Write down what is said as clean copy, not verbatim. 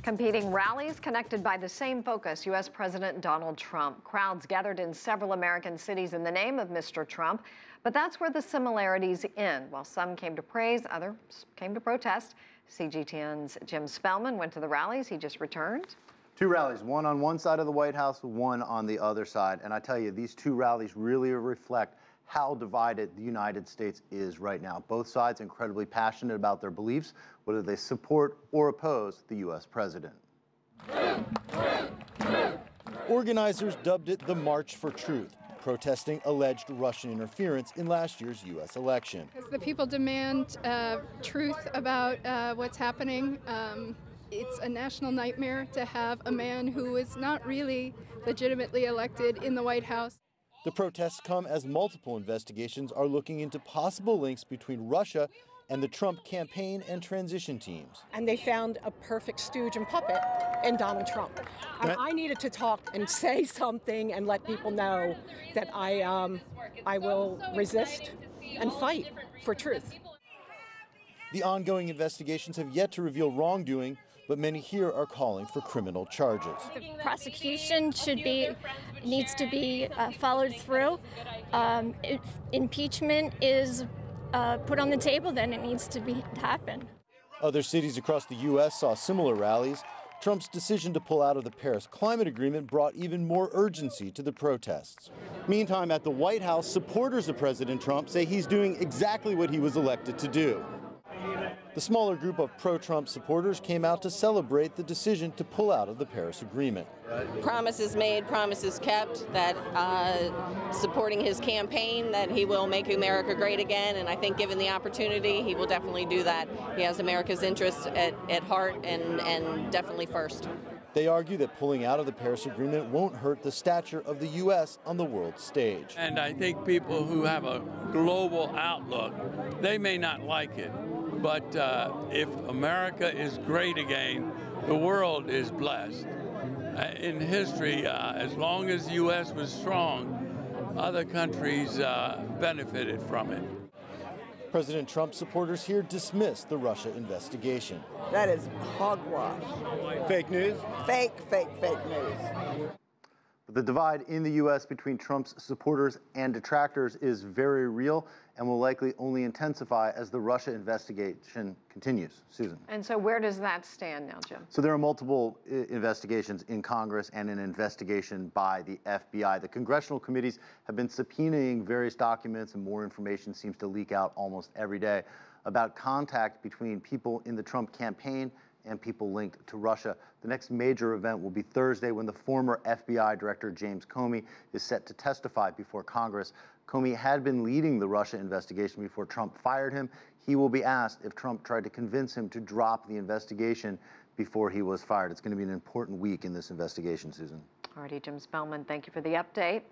Competing rallies connected by the same focus, U.S. President Donald Trump. Crowds gathered in several American cities in the name of Mr. Trump, but that's where the similarities end. While some came to praise, others came to protest. CGTN's Jim Spellman went to the rallies. He just returned. Two rallies, one on one side of the White House, one on the other side. And I tell you, these two rallies really reflect how divided the United States is right now. Both sides incredibly passionate about their beliefs, whether they support or oppose the U.S. president. Organizers dubbed it the March for Truth, protesting alleged Russian interference in last year's U.S. election. Because the people demand truth about what's happening. It's a national nightmare to have a man who is not really legitimately elected in the White House. The protests come as multiple investigations are looking into possible links between Russia and the Trump campaign and transition teams. And they found a perfect stooge and puppet in Donald Trump. And I needed to talk and say something and let people know that I will resist and fight for truth. The ongoing investigations have yet to reveal wrongdoing, but many here are calling for criminal charges. The prosecution needs to be followed through. If impeachment is put on the table, then it needs to happen. Other cities across the U.S. saw similar rallies. Trump's decision to pull out of the Paris Climate Agreement brought even more urgency to the protests. Meantime, at the White House, supporters of President Trump say he's doing exactly what he was elected to do. The smaller group of pro-Trump supporters came out to celebrate the decision to pull out of the Paris Agreement. Promises made, promises kept, that supporting his campaign, that he will make America great again, and I think given the opportunity, he will definitely do that. He has America's interests at heart and definitely first. They argue that pulling out of the Paris Agreement won't hurt the stature of the U.S. on the world stage. And I think people who have a global outlook, they may not like it. But if America is great again, the world is blessed. In history, as long as the U.S. was strong, other countries benefited from it. President Trump supporters here dismissed the Russia investigation. That is hogwash. Fake news? Fake news. But the divide in the U.S. between Trump's supporters and detractors is very real and will likely only intensify as the Russia investigation continues. Susan. And so where does that stand now, Jim? So there are multiple investigations in Congress and an investigation by the FBI. The congressional committees have been subpoenaing various documents, and more information seems to leak out almost every day about contact between people in the Trump campaign and people linked to Russia. The next major event will be Thursday, when the former FBI Director James Comey is set to testify before Congress. Comey had been leading the Russia investigation before Trump fired him. He will be asked if Trump tried to convince him to drop the investigation before he was fired. It's going to be an important week in this investigation, Susan. Alrighty, Jim Spellman, thank you for the update.